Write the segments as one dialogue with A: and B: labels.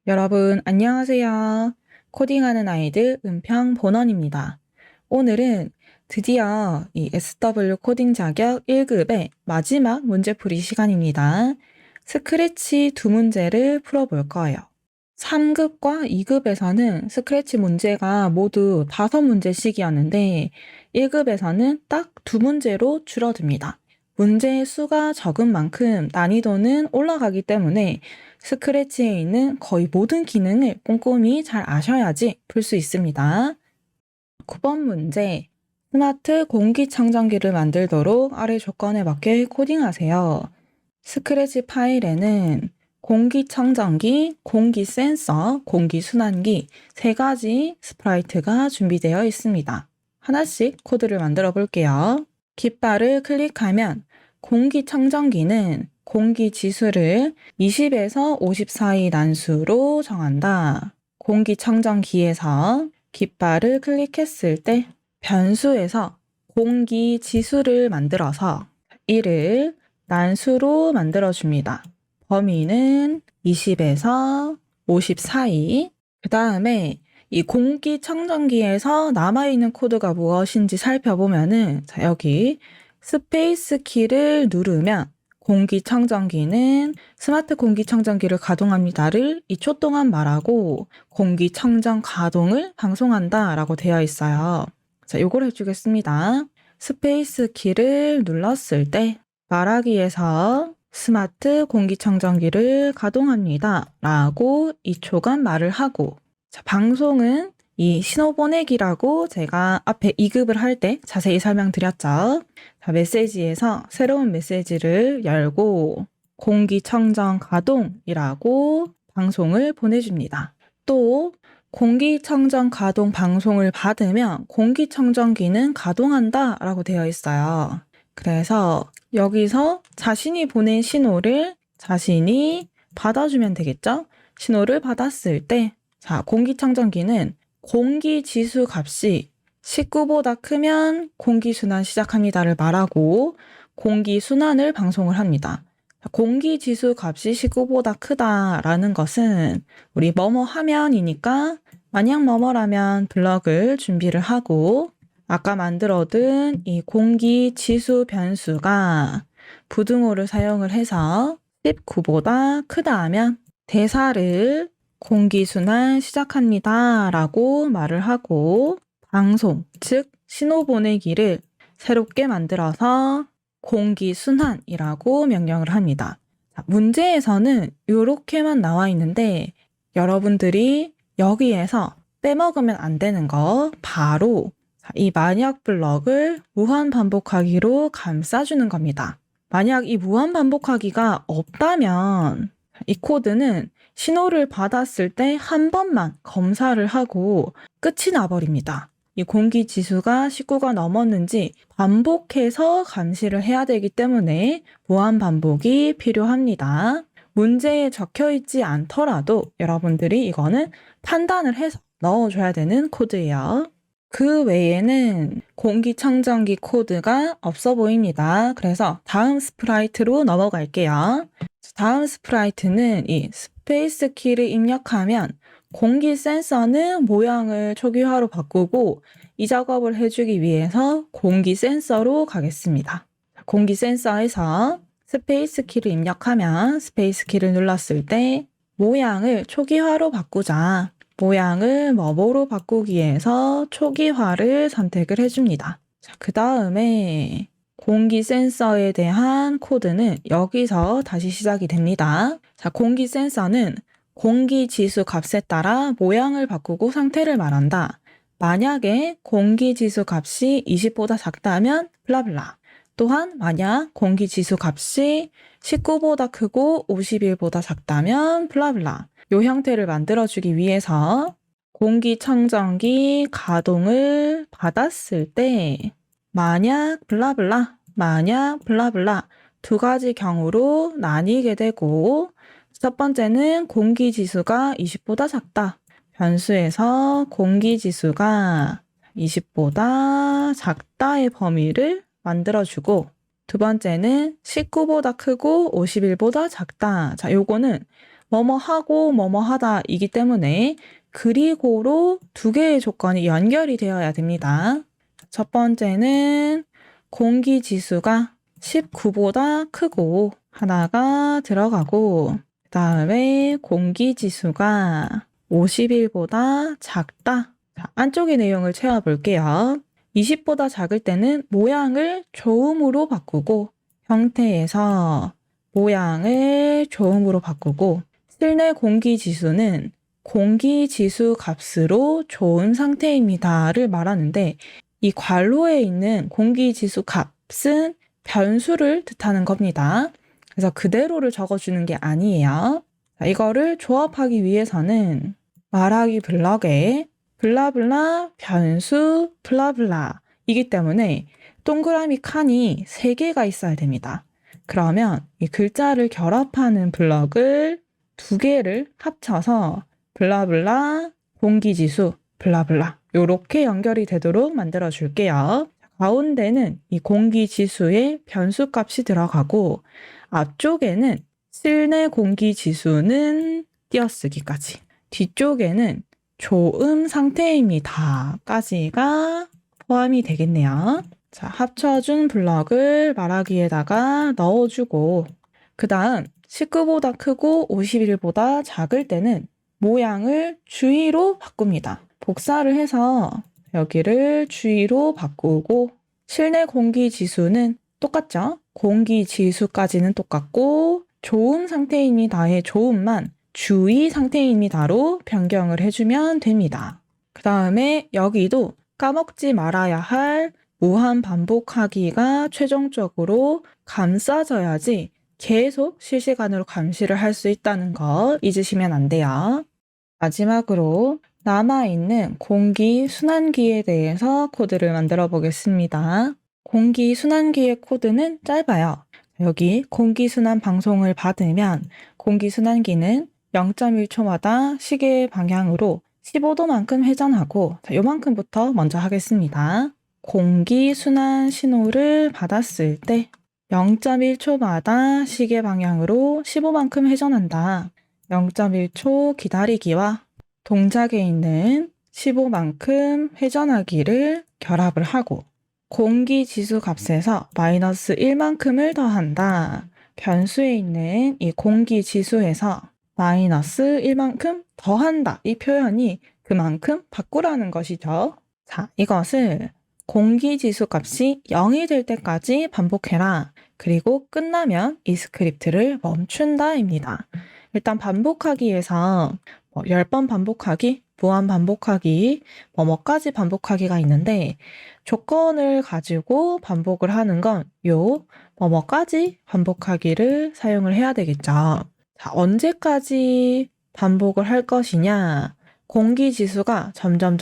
A: 여러분, 안녕하세요. 코딩하는 아이들 은평 본원입니다. 오늘은 드디어 이 SW 코딩 자격 1급의 마지막 문제풀이 시간입니다. 스크래치 두 문제를 풀어볼 거예요. 3급과 2급에서는 스크래치 문제가 모두 5문제씩이었는데 1급에서는 딱 2문제로 줄어듭니다. 문제의 수가 적은 만큼 난이도는 올라가기 때문에 스크래치에 있는 거의 모든 기능을 꼼꼼히 잘 아셔야지 풀 수 있습니다. 9번 문제. 스마트 공기청정기를 만들도록 아래 조건에 맞게 코딩하세요. 스크래치 파일에는 공기청정기, 공기센서, 공기순환기 3가지 스프라이트가 준비되어 있습니다. 하나씩 코드를 만들어 볼게요. 깃발을 클릭하면 공기청정기는 공기지수를 20에서 50 사이 난수로 정한다. 공기청정기에서 깃발을 클릭했을 때 변수에서 공기지수를 만들어서 이를 난수로 만들어줍니다. 범위는 20에서 50 사이. 그 다음에 이 공기청정기에서 남아있는 코드가 무엇인지 살펴보면은 자, 여기 스페이스 키를 누르면 공기청정기는 스마트 공기청정기를 가동합니다를 2초 동안 말하고 공기청정 가동을 방송한다 라고 되어 있어요. 자, 요걸 해주겠습니다. 스페이스 키를 눌렀을 때 말하기에서 스마트 공기청정기를 가동합니다 라고 2초간 말을 하고 자, 방송은 이 신호 보내기라고 제가 앞에 2급을 할 때 자세히 설명드렸죠. 자, 메시지에서 새로운 메시지를 열고 공기청정 가동이라고 방송을 보내줍니다. 또 공기청정 가동 방송을 받으면 공기청정기는 가동한다 라고 되어 있어요. 그래서 여기서 자신이 보낸 신호를 자신이 받아주면 되겠죠? 신호를 받았을 때 자, 공기청정기는 공기지수 값이 19보다 크면 공기순환 시작합니다를 말하고 공기순환을 방송을 합니다. 공기지수 값이 19보다 크다라는 것은 우리 뭐뭐 하면이니까 만약 뭐뭐라면 블럭을 준비를 하고 아까 만들어둔 이 공기지수 변수가 부등호를 사용을 해서 19보다 크다 하면 대사를 공기순환 시작합니다 라고 말을 하고 방송, 즉 신호 보내기를 새롭게 만들어서 공기순환이라고 명령을 합니다. 문제에서는 이렇게만 나와 있는데 여러분들이 여기에서 빼먹으면 안 되는 거 바로 이 만약 블럭을 무한 반복하기로 감싸주는 겁니다. 만약 이 무한 반복하기가 없다면 이 코드는 신호를 받았을 때 한 번만 검사를 하고 끝이 나버립니다. 이 공기지수가 19가 넘었는지 반복해서 감시를 해야 되기 때문에 무한 반복이 필요합니다. 문제에 적혀 있지 않더라도 여러분들이 이거는 판단을 해서 넣어줘야 되는 코드예요. 그 외에는 공기청정기 코드가 없어 보입니다. 그래서 다음 스프라이트로 넘어갈게요. 다음 스프라이트는 이 스페이스 키를 입력하면 공기 센서는 모양을 초기화로 바꾸고 이 작업을 해주기 위해서 공기 센서로 가겠습니다. 공기 센서에서 스페이스 키를 입력하면 스페이스 키를 눌렀을 때 모양을 초기화로 바꾸자. 모양을 뭐뭐로 바꾸기 위해서 초기화를 선택을 해줍니다. 그 다음에 공기 센서에 대한 코드는 여기서 다시 시작이 됩니다. 자, 공기 센서는 공기 지수 값에 따라 모양을 바꾸고 상태를 말한다. 만약에 공기 지수 값이 20보다 작다면 블라블라. 또한 만약 공기 지수 값이 19보다 크고 51보다 작다면 블라블라. 이 형태를 만들어주기 위해서 공기청정기 가동을 받았을 때 만약 블라블라, 만약 블라블라 2가지 경우로 나뉘게 되고 첫 번째는 공기지수가 20보다 작다. 변수에서 공기지수가 20보다 작다의 범위를 만들어주고 두 번째는 19보다 크고 51보다 작다. 자, 요거는 뭐뭐 하고 뭐뭐 하다 이기 때문에 그리고로 두 개의 조건이 연결이 되어야 됩니다. 첫 번째는 공기 지수가 19보다 크고 하나가 들어가고, 그 다음에 공기 지수가 51보다 작다. 자, 안쪽의 내용을 채워볼게요. 20보다 작을 때는 모양을 조음으로 바꾸고, 형태에서 모양을 조음으로 바꾸고, 실내 공기 지수는 공기 지수 값으로 좋은 상태입니다를 말하는데, 이 괄호에 있는 공기 지수 값은 변수를 뜻하는 겁니다. 그래서 그대로를 적어주는 게 아니에요. 자, 이거를 조합하기 위해서는 말하기 블럭에 블라블라 변수 블라블라 이기 때문에 동그라미 칸이 3개가 있어야 됩니다. 그러면 이 글자를 결합하는 블럭을 2개를 합쳐서 블라블라 공기지수 블라블라 요렇게 연결이 되도록 만들어 줄게요. 가운데는 이 공기지수의 변수값이 들어가고 앞쪽에는 실내 공기지수는 띄어쓰기까지, 뒤쪽에는 조음 상태입니다 까지가 포함이 되겠네요. 자, 합쳐준 블럭을 말하기에다가 넣어주고, 그 다음 19보다 크고 51보다 작을 때는 모양을 주위로 바꿉니다. 복사를 해서 여기를 주위로 바꾸고, 실내 공기 지수는 똑같죠? 공기 지수까지는 똑같고 조음 상태입니다의 조음만 주의 상태입니다로 변경을 해주면 됩니다. 그 다음에 여기도 까먹지 말아야 할 무한 반복하기가 최종적으로 감싸져야지 계속 실시간으로 감시를 할 수 있다는 거 잊으시면 안 돼요. 마지막으로 남아있는 공기 순환기에 대해서 코드를 만들어 보겠습니다. 공기 순환기의 코드는 짧아요. 여기 공기 순환 방송을 받으면 공기 순환기는 0.1초마다 시계 방향으로 15도만큼 회전하고, 자, 요만큼부터 먼저 하겠습니다. 공기 순환 신호를 받았을 때 0.1초마다 시계 방향으로 15만큼 회전한다. 0.1초 기다리기와 동작에 있는 15만큼 회전하기를 결합을 하고, 공기 지수 값에서 마이너스 1만큼을 더한다. 변수에 있는 이 공기 지수에서 마이너스 1만큼 더한다. 이 표현이 그만큼 바꾸라는 것이죠. 자, 이것을 공기 지수 값이 0이 될 때까지 반복해라. 그리고 끝나면 이 스크립트를 멈춘다입니다. 일단 반복하기에서 10번 반복하기, 무한 반복하기, 뭐까지 반복하기가 있는데, 조건을 가지고 반복을 하는 건 요 뭐까지 반복하기를 사용을 해야 되겠죠. 자, 언제까지 반복을 할 것이냐? 공기 지수가 점점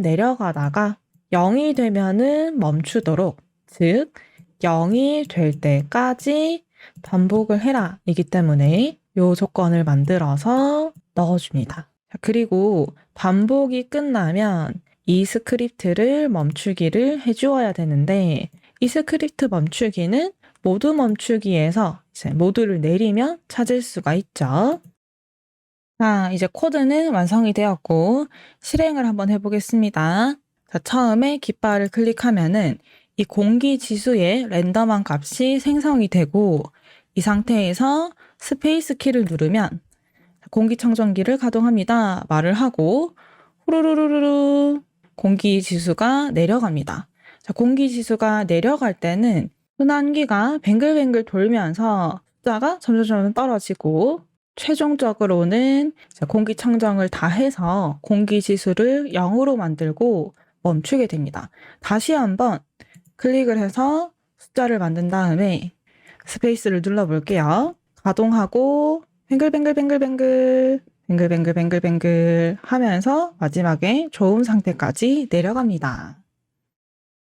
A: 내려가다가 0이 되면은 멈추도록, 즉 0이 될 때까지 반복을 해라 이기 때문에 요 조건을 만들어서 넣어줍니다. 그리고 반복이 끝나면 이 스크립트를 멈추기를 해주어야 되는데, 이 스크립트 멈추기는 모두 멈추기에서 이제 모두를 내리면 찾을 수가 있죠. 자, 이제 코드는 완성이 되었고 실행을 한번 해보겠습니다. 자, 처음에 깃발을 클릭하면은 이 공기 지수의 랜덤한 값이 생성이 되고, 이 상태에서 스페이스 키를 누르면 공기청정기를 가동합니다 말을 하고 후루루루루 공기 지수가 내려갑니다. 자, 공기 지수가 내려갈 때는 순환기가 뱅글뱅글 돌면서 숫자가 점점 떨어지고, 최종적으로는 공기청정을 다 해서 공기 지수를 0으로 만들고 멈추게 됩니다. 다시 한번 클릭을 해서 숫자를 만든 다음에 스페이스를 눌러볼게요. 가동하고 뱅글뱅글 하면서 마지막에 좋은 상태까지 내려갑니다.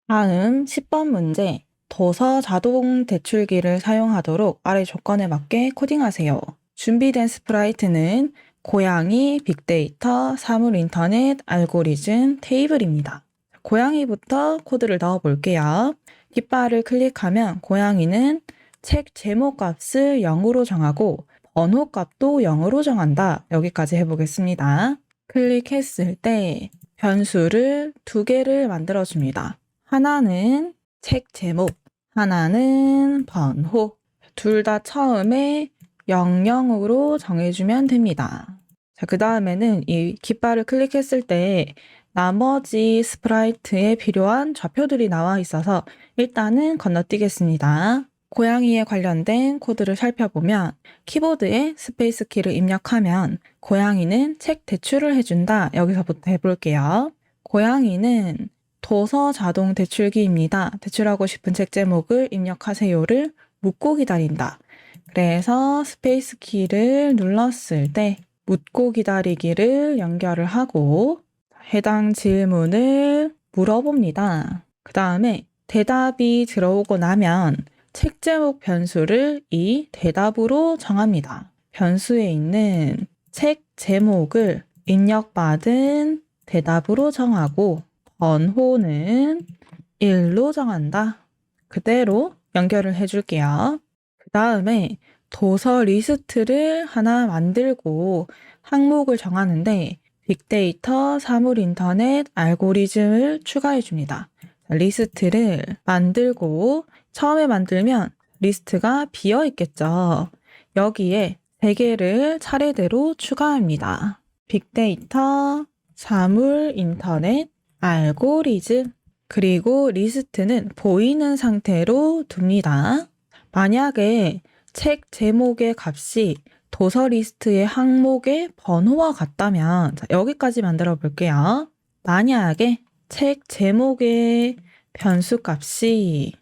A: 다음 10번 문제. 도서 자동 대출기를 사용하도록 아래 조건에 맞게 코딩하세요. 준비된 스프라이트는 고양이, 빅데이터, 사물 인터넷, 알고리즘, 테이블입니다. 고양이부터 코드를 넣어 볼게요. 깃발을 클릭하면 고양이는 책 제목 값을 0으로 정하고 번호 값도 0으로 정한다. 여기까지 해보겠습니다. 클릭했을 때 변수를 두 개를 만들어줍니다. 하나는 책 제목, 하나는 번호. 둘 다 처음에 00으로 정해주면 됩니다. 자, 그 다음에는 이 깃발을 클릭했을 때 나머지 스프라이트에 필요한 좌표들이 나와 있어서 일단은 건너뛰겠습니다. 고양이에 관련된 코드를 살펴보면 키보드에 스페이스 키를 입력하면 고양이는 책 대출을 해준다. 여기서부터 해볼게요. 고양이는 도서 자동 대출기입니다. 대출하고 싶은 책 제목을 입력하세요를 묻고 기다린다. 그래서 스페이스 키를 눌렀을 때 묻고 기다리기를 연결을 하고 해당 질문을 물어봅니다. 그 다음에 대답이 들어오고 나면 책 제목 변수를 이 대답으로 정합니다. 변수에 있는 책 제목을 입력받은 대답으로 정하고 번호는 1로 정한다. 그대로 연결을 해줄게요. 그 다음에 도서 리스트를 하나 만들고 항목을 정하는데 빅데이터, 사물인터넷, 알고리즘을 추가해 줍니다. 리스트를 만들고 처음에 만들면 리스트가 비어 있겠죠. 여기에 3개를 차례대로 추가합니다. 빅데이터, 사물인터넷, 알고리즘, 그리고 리스트는 보이는 상태로 둡니다. 만약에 책 제목의 값이 도서 리스트의 항목의 번호와 같다면 여기까지 만들어 볼게요. 만약에 책 제목의 변수 값이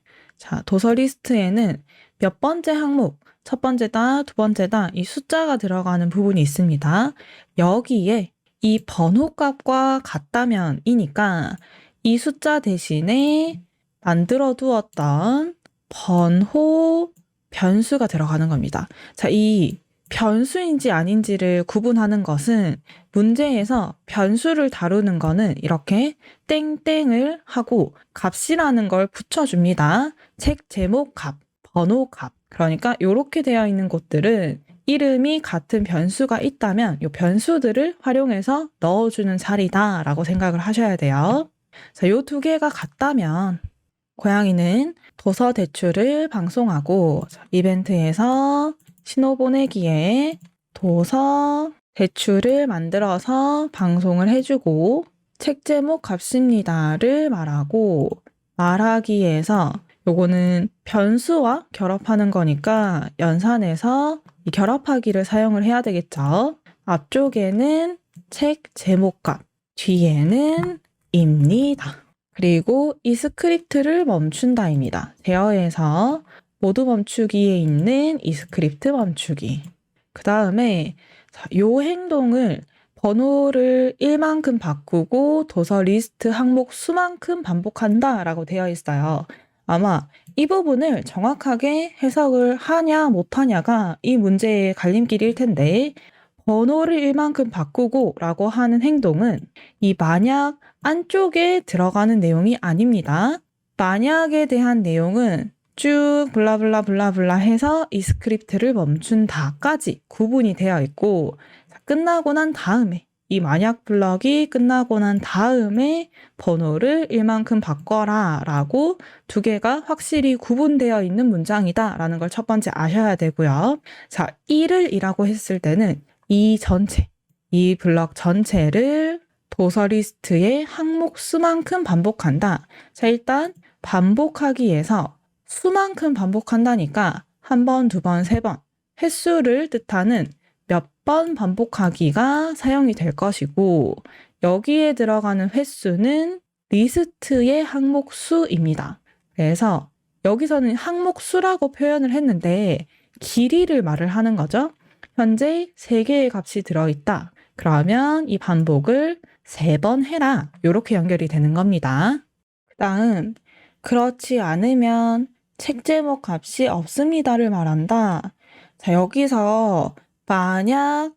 A: 도서 리스트에는 몇 번째 항목, 첫 번째다, 두 번째다 이 숫자가 들어가는 부분이 있습니다. 여기에 이 번호 값과 같다면 이니까 이 숫자 대신에 만들어 두었던 번호 변수가 들어가는 겁니다. 자, 이 변수인지 아닌지를 구분하는 것은 문제에서 변수를 다루는 거는 이렇게 땡땡을 하고 값이라는 걸 붙여줍니다. 책 제목 값, 번호 값. 그러니까 이렇게 되어 있는 곳들은 이름이 같은 변수가 있다면 이 변수들을 활용해서 넣어주는 자리다라고 생각을 하셔야 돼요. 자, 이 2개가 같다면 고양이는 도서 대출을 방송하고 이벤트에서 신호 보내기에 도서 대출을 만들어서 방송을 해주고 책 제목 값입니다를 말하고 말하기에서 요거는 변수와 결합하는 거니까 연산해서 이 결합하기를 사용을 해야 되겠죠. 앞쪽에는 책 제목 값, 뒤에는 입니다. 그리고 이 스크립트를 멈춘다입니다. 제어에서 모두 멈추기에 있는 이 스크립트 멈추기. 그 다음에 이 행동을 번호를 1만큼 바꾸고 도서 리스트 항목 수만큼 반복한다 라고 되어 있어요. 아마 이 부분을 정확하게 해석을 하냐 못하냐가 이 문제의 갈림길일 텐데 번호를 1만큼 바꾸고 라고 하는 행동은 이 만약 안쪽에 들어가는 내용이 아닙니다. 만약에 대한 내용은 쭉 블라블라 해서 이 스크립트를 멈춘다까지 구분이 되어 있고 끝나고 난 다음에 이 만약 블럭이 끝나고 난 다음에 번호를 1만큼 바꿔라 라고 2개가 확실히 구분되어 있는 문장이다 라는 걸 첫 번째 아셔야 되고요. 자, 1을 2라고 했을 때는 이 전체, 이 블럭 전체를 도서 리스트의 항목 수만큼 반복한다. 자, 일단 반복하기에서 수만큼 반복한다니까 1번, 2번, 3번 횟수를 뜻하는 몇 번 반복하기가 사용이 될 것이고 여기에 들어가는 횟수는 리스트의 항목 수입니다. 그래서 여기서는 항목 수라고 표현을 했는데 길이를 말을 하는 거죠. 현재 3개의 값이 들어있다. 그러면 이 반복을 3번 해라. 이렇게 연결이 되는 겁니다. 그 다음 그렇지 않으면 책 제목 값이 없습니다를 말한다. 자, 여기서 만약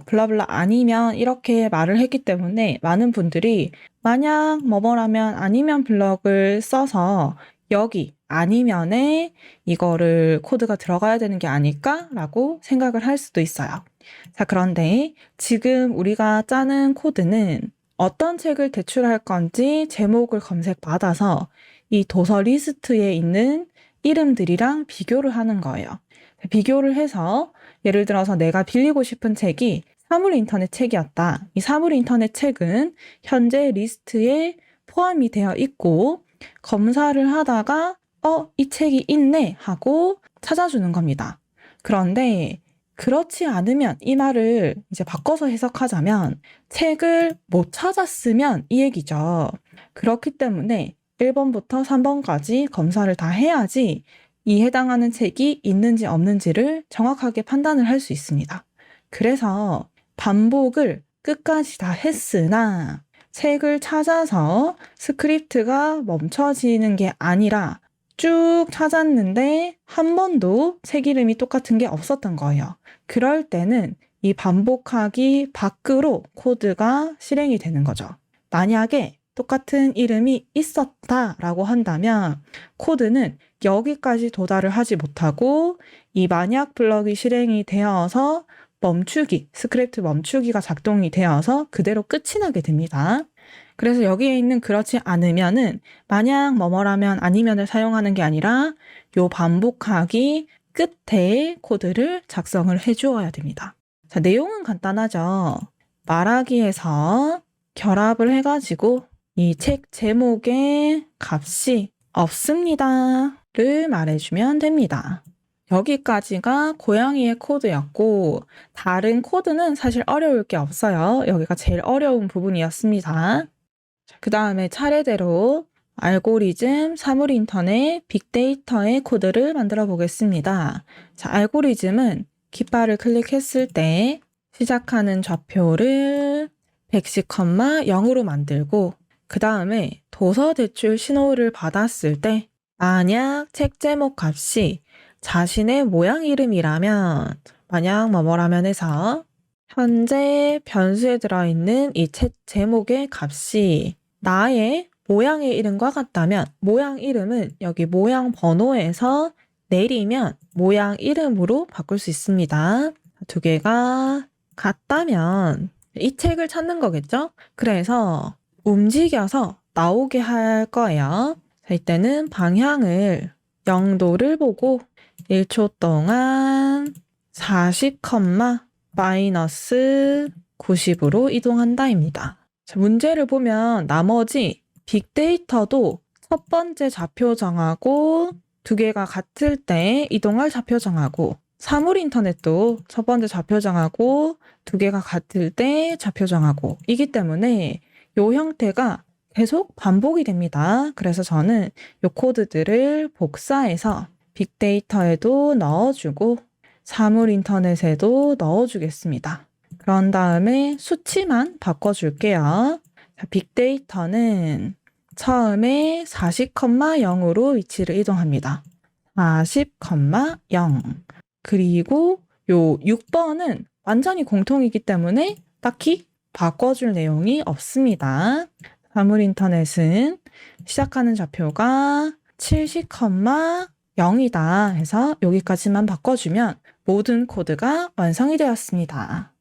A: 블라블라 아니면 이렇게 말을 했기 때문에 많은 분들이 만약 뭐뭐라면 아니면 블럭을 써서 여기 아니면에 이거를 코드가 들어가야 되는 게 아닐까라고 생각을 할 수도 있어요. 자, 그런데 지금 우리가 짜는 코드는 어떤 책을 대출할 건지 제목을 검색받아서 이 도서 리스트에 있는 이름들이랑 비교를 하는 거예요. 비교를 해서 예를 들어서 내가 빌리고 싶은 책이 사물 인터넷 책이었다. 이 사물 인터넷 책은 현재 리스트에 포함이 되어 있고 검사를 하다가 이 책이 있네 하고 찾아주는 겁니다. 그런데 그렇지 않으면 이 말을 이제 바꿔서 해석하자면 책을 못 찾았으면 이 얘기죠. 그렇기 때문에 1번부터 3번까지 검사를 다 해야지 이 해당하는 책이 있는지 없는지를 정확하게 판단을 할 수 있습니다. 그래서 반복을 끝까지 다 했으나 책을 찾아서 스크립트가 멈춰지는 게 아니라 쭉 찾았는데 한 번도 책 이름이 똑같은 게 없었던 거예요. 그럴 때는 이 반복하기 밖으로 코드가 실행이 되는 거죠. 만약에 똑같은 이름이 있었다라고 한다면 코드는 여기까지 도달을 하지 못하고 이 만약 블럭이 실행이 되어서 멈추기, 스크립트 멈추기가 작동이 되어서 그대로 끝이 나게 됩니다. 그래서 여기에 있는 그렇지 않으면은 마냥 뭐뭐라면 아니면을 사용하는 게 아니라 요 반복하기 끝에 코드를 작성을 해주어야 됩니다. 자, 내용은 간단하죠. 말하기에서 결합을 해가지고 이 책 제목의 값이 없습니다를 말해주면 됩니다. 여기까지가 고양이의 코드였고 다른 코드는 사실 어려울 게 없어요. 여기가 제일 어려운 부분이었습니다. 그 다음에 차례대로 알고리즘, 사물인터넷, 빅데이터의 코드를 만들어 보겠습니다. 자, 알고리즘은 깃발을 클릭했을 때 시작하는 좌표를 110,0로 만들고 그 다음에 도서 대출 신호를 받았을 때 만약 책 제목 값이 자신의 모양 이름이라면 만약 뭐뭐라면 해서 현재 변수에 들어있는 이 책 제목의 값이 나의 모양의 이름과 같다면 모양 이름은 여기 모양 번호에서 내리면 모양 이름으로 바꿀 수 있습니다. 두 개가 같다면 이 책을 찾는 거겠죠? 그래서 움직여서 나오게 할 거예요. 자, 이때는 방향을 0도를 보고 1초 동안 40, 마이너스 90으로 이동한다입니다. 자, 문제를 보면 나머지 빅데이터도 첫 번째 좌표 정하고 두 개가 같을 때 이동할 좌표 정하고 사물인터넷도 첫 번째 좌표 정하고 두 개가 같을 때 좌표 정하고 이기 때문에 이 형태가 계속 반복이 됩니다. 그래서 저는 이 코드들을 복사해서 빅데이터에도 넣어주고 사물인터넷에도 넣어주겠습니다. 그런 다음에 수치만 바꿔줄게요. 자, 빅데이터는 처음에 40,0으로 위치를 이동합니다. 40,0 그리고 요 6번은 완전히 공통이기 때문에 딱히 바꿔줄 내용이 없습니다. 사물인터넷은 시작하는 좌표가 70,0이다 해서 여기까지만 바꿔주면 모든 코드가 완성이 되었습니다.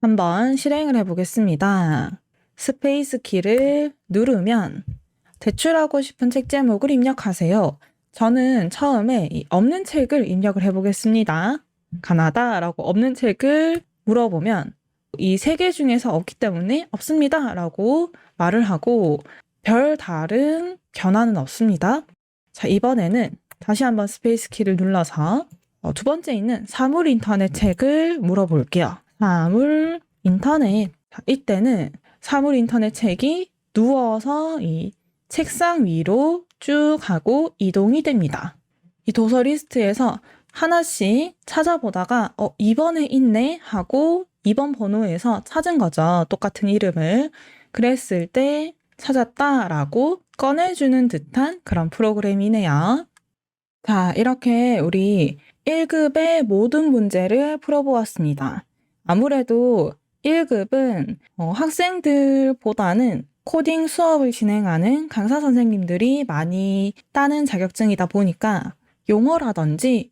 A: 한번 실행을 해보겠습니다. 스페이스 키를 누르면 대출하고 싶은 책 제목을 입력하세요. 저는 처음에 없는 책을 입력을 해보겠습니다. 가나다라고 없는 책을 물어보면 이 세 개 중에서 없기 때문에 없습니다 라고 말을 하고 별 다른 변화는 없습니다. 자, 이번에는 다시 한번 스페이스 키를 눌러서 두 번째 있는 사물 인터넷 책을 물어볼게요. 사물 인터넷. 자, 이때는 사물 인터넷 책이 누워서 이 책상 위로 쭉 하고 이동이 됩니다. 이 도서 리스트에서 하나씩 찾아보다가 2번에 있네 하고 2번 번호에서 찾은 거죠. 똑같은 이름을. 그랬을 때 찾았다라고 꺼내주는 듯한 그런 프로그램이네요. 자, 이렇게 우리 1급의 모든 문제를 풀어보았습니다. 아무래도 1급은 학생들보다는 코딩 수업을 진행하는 강사 선생님들이 많이 따는 자격증이다 보니까 용어라든지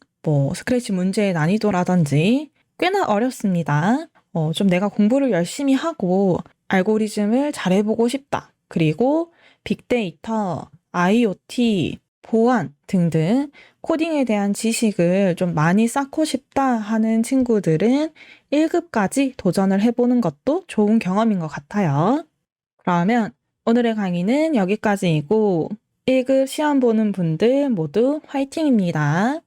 A: 스크래치 문제의 난이도라든지 꽤나 어렵습니다. 좀 내가 공부를 열심히 하고 알고리즘을 잘해보고 싶다. 그리고 빅데이터, IoT, 보안 등등 코딩에 대한 지식을 좀 많이 쌓고 싶다 하는 친구들은 1급까지 도전을 해보는 것도 좋은 경험인 것 같아요. 그러면 오늘의 강의는 여기까지이고 1급 시험 보는 분들 모두 화이팅입니다.